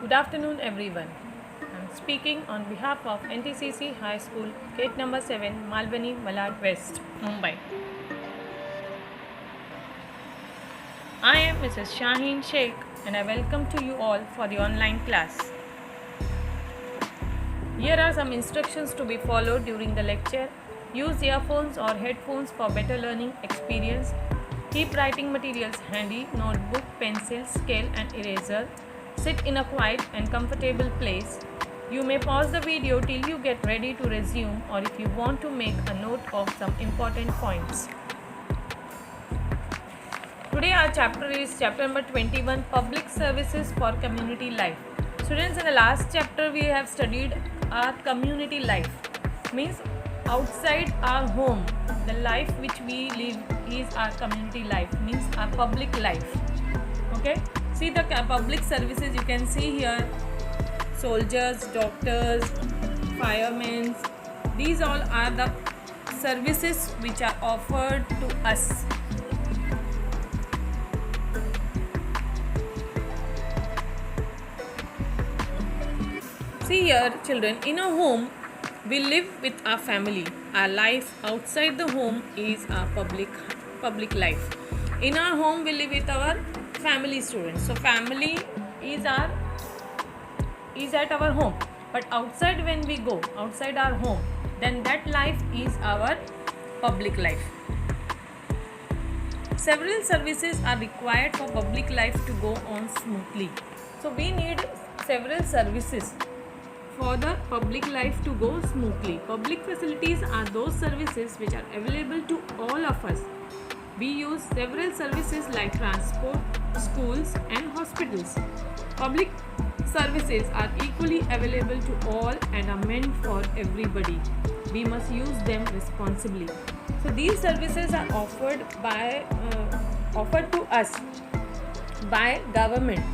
Good afternoon, everyone. I'm speaking on behalf of NTCC High School, gate number 7, Malbani, Malad West, Mumbai. I am Mrs. Shaheen Sheikh and I welcome to you all for the online class. Here are some instructions to be followed during the lecture. Use earphones or headphones for better learning experience. Keep writing materials handy, notebook, pencil, scale and eraser. Sit in a quiet and comfortable place. You may pause the video till you get ready to resume or if you want to make a note of some important points. Today our chapter is chapter number 21, Public Services for Community Life. Students, in the last chapter we have studied our community life. Means outside our home, the life which we live is our community life, means our public life. Okay, see the public services you can see here: soldiers, doctors, firemen. These all are the services which are offered to us. See here, children, in a home we live with our family. Our life outside the home is our public life. In our home we live with our family, students. So family is at our home. But outside, when we go outside our home, then that life is our public life. Several services are required for public life to go on smoothly. So we need several services for the public life to go smoothly. Public facilities are those services which are available to all of us. We use several services like transport, schools and hospitals. Public services are equally available to all and are meant for everybody. We must use them responsibly. So these services are offered to us by government.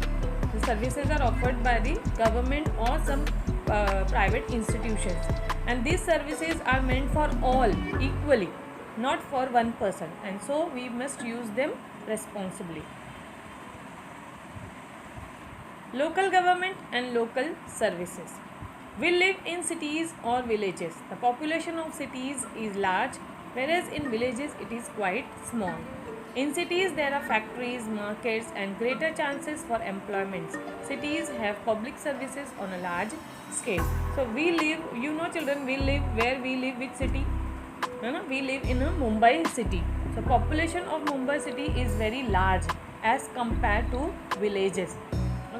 The services are offered by the government or some private institutions, and these services are meant for all equally, not for one person, and so we must use them responsibly. Local government and local services. We live in cities or villages. The population of cities is large, whereas in villages it is quite small. In cities there are factories, markets and greater chances for employment. Cities have public services on a large scale. So we live, children, we live where we live, which city? We live in a Mumbai city. So population of Mumbai city is very large as compared to villages.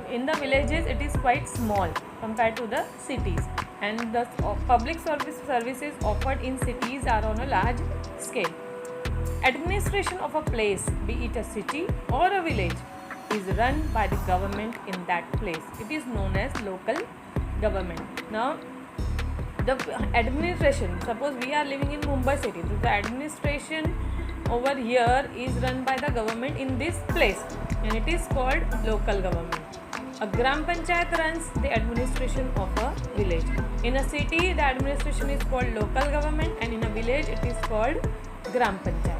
In the villages it is quite small compared to the cities, and the public services offered in cities are on a large scale. Administration of a place, be it a city or a village, is run by the government in that place. It is known as local government. Now, the administration, suppose we are living in Mumbai city, so the administration over here is run by the government in this place, and it is called local government. A Gram Panchayat runs the administration of a village. In a city, the administration is called local government, and in a village, it is called Gram Panchayat.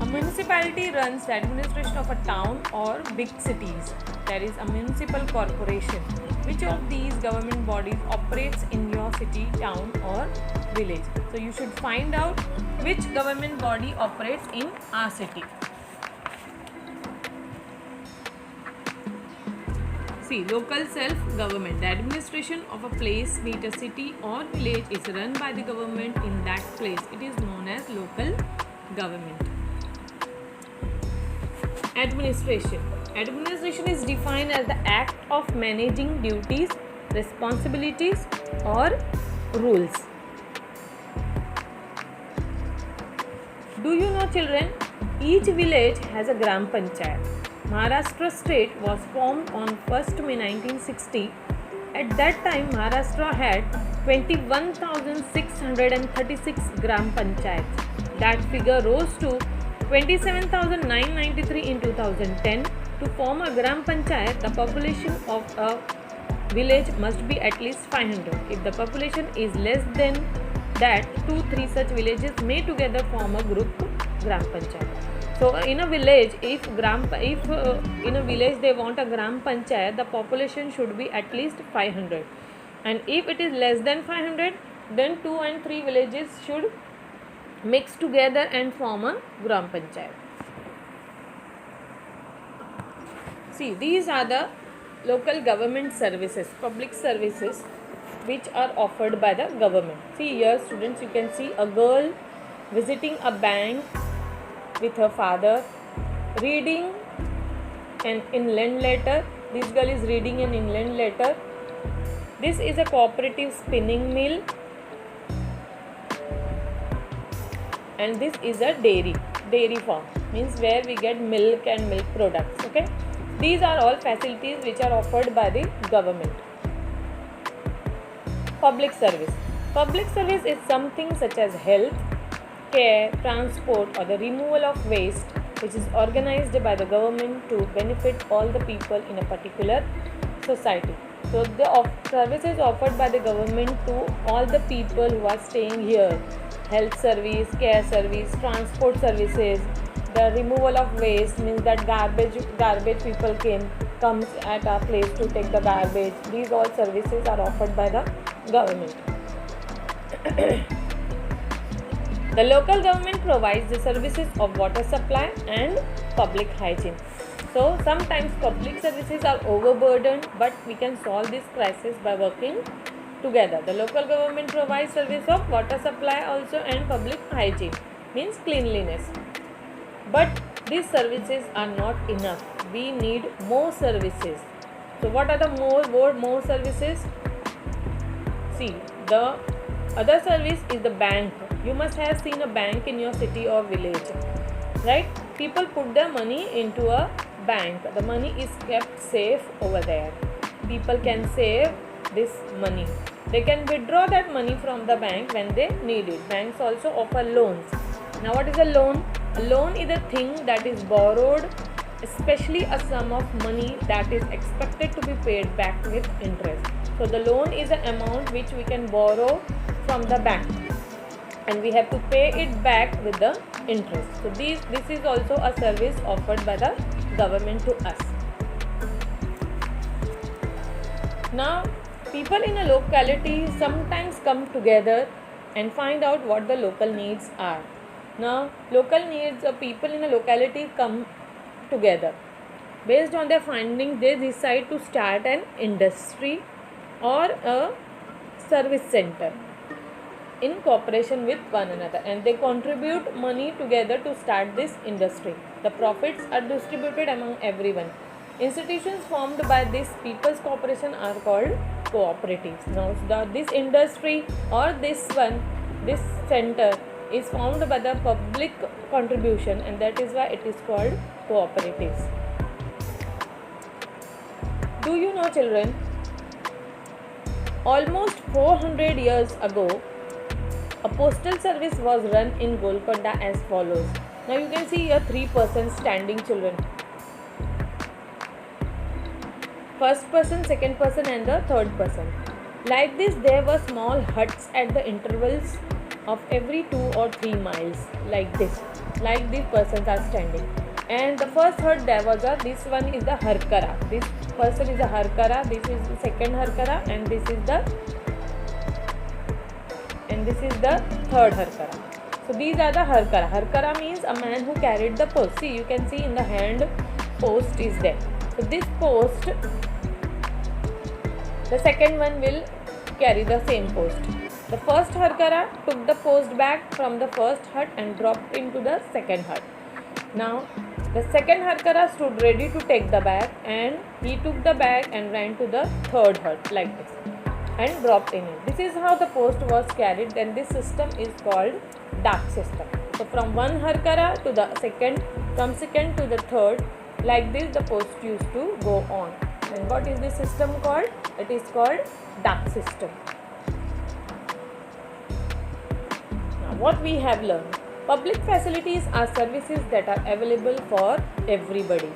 A municipality runs the administration of a town or big cities. There is a municipal corporation. Which of these government bodies operates in your city, town or village? So you should find out which government body operates in our city. See, local self-government. The administration of a place, be it a city or village, is run by the government in that place. It is known as local government. Administration. Administration is defined as the act of managing duties, responsibilities or rules. Do you know, children, each village has a Gram Panchayat. Maharashtra state was formed on 1st May 1960. At that time, Maharashtra had 21,636 Gram Panchayats. That figure rose to 27,993 in 2010. To form a Gram Panchayat, the population of a village must be at least 500. If the population is less than that, 2-3 such villages may together form a group Gram Panchayat. So in a village, if in a village they want a gram panchayat, the population should be at least 500, and if it is less than 500, then 2 and 3 villages should mix together and form a gram panchayat. See, these are the local government services, public services which are offered by the government. See here, students, you can see a girl visiting a bank with her father, reading an inland letter. This girl is reading an inland letter. This is a cooperative spinning mill, and this is a dairy farm, means where we get milk and milk products. Okay, these are all facilities which are offered by the government. Public service is something such as health care, transport, or the removal of waste, which is organized by the government to benefit all the people in a particular society. So the services offered by the government to all the people who are staying here: health service, care service, transport services. The removal of waste means that garbage people comes at our place to take the garbage. These all services are offered by the government. The local government provides the services of water supply and public hygiene. So sometimes public services are overburdened, but we can solve this crisis by working together. The local government provides service of water supply also and public hygiene, means cleanliness. But these services are not enough. We need more services. So what are the more services? See, the other service is the bank. You must have seen a bank in your city or village, right? People put their money into a bank. The money is kept safe over there. People can save this money. They can withdraw that money from the bank when they need it. Banks also offer loans. Now what is a loan? A loan is a thing that is borrowed, especially a sum of money that is expected to be paid back with interest. So the loan is an amount which we can borrow from the bank, and we have to pay it back with the interest. So this is also a service offered by the government to us. Now, people in a locality sometimes come together and find out what the local needs are. Now, local needs of people in a locality come together. Based on their findings, they decide to start an industry or a service center in cooperation with one another, and they contribute money together to start this industry. The profits are distributed among everyone. Institutions formed by this people's cooperation are called cooperatives. Now this industry or this center is formed by the public contribution, and that is why it is called cooperatives. Do you know, children, almost 400 years ago, a postal service was run in Golconda as follows. Now you can see here 3 persons standing, children. First person, second person, and the third person. Like this, there were small huts at the intervals of every 2 or 3 miles. Like this. Like these persons are standing. And the first hut there was this one is the Harkara. This person is a Harkara. This is the second Harkara, and this is the third Harkara. So these are the Harkara. Harkara means a man who carried the post. See, you can see in the hand post is there. So this post, the second one will carry the same post. The first Harkara took the post back from the first hut and dropped into the second hut. Now the second Harkara stood ready to take the bag, and he took the bag and ran to the third hut like this and dropped in it. This is how the post was carried, and this system is called dak system. So from one Harkara to the second, from second to the third, like this the post used to go on. And what is this system called? It is called dak system. Now what we have learned. Public facilities are services that are available for everybody.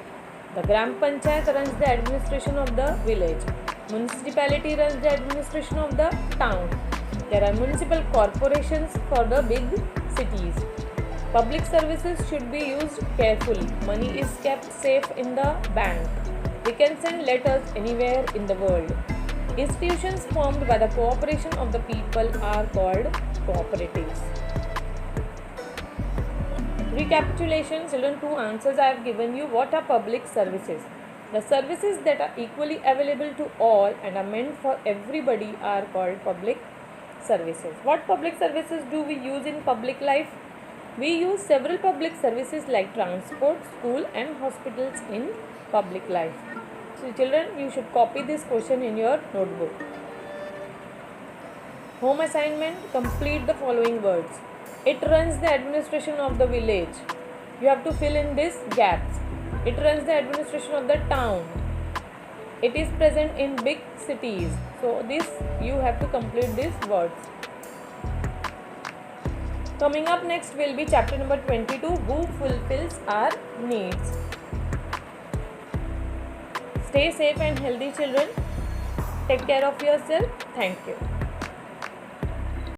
The Gram Panchayat runs the administration of the village. Municipality runs the administration of the town. There are municipal corporations for the big cities. Public services should be used carefully. Money is kept safe in the bank. We can send letters anywhere in the world. Institutions formed by the cooperation of the people are called cooperatives. Recapitulation, children, two answers I have given you. What are public services? The services that are equally available to all and are meant for everybody are called public services. What public services do we use in public life? We use several public services like transport, school and hospitals in public life. So children, you should copy this question in your notebook. Home assignment, complete the following words. It runs the administration of the village. You have to fill in these gaps. It runs the administration of the town. It is present in big cities. So this you have to complete these words. Coming up next will be chapter number 22, who fulfills our needs. Stay safe and healthy, children. Take care of yourself. Thank you.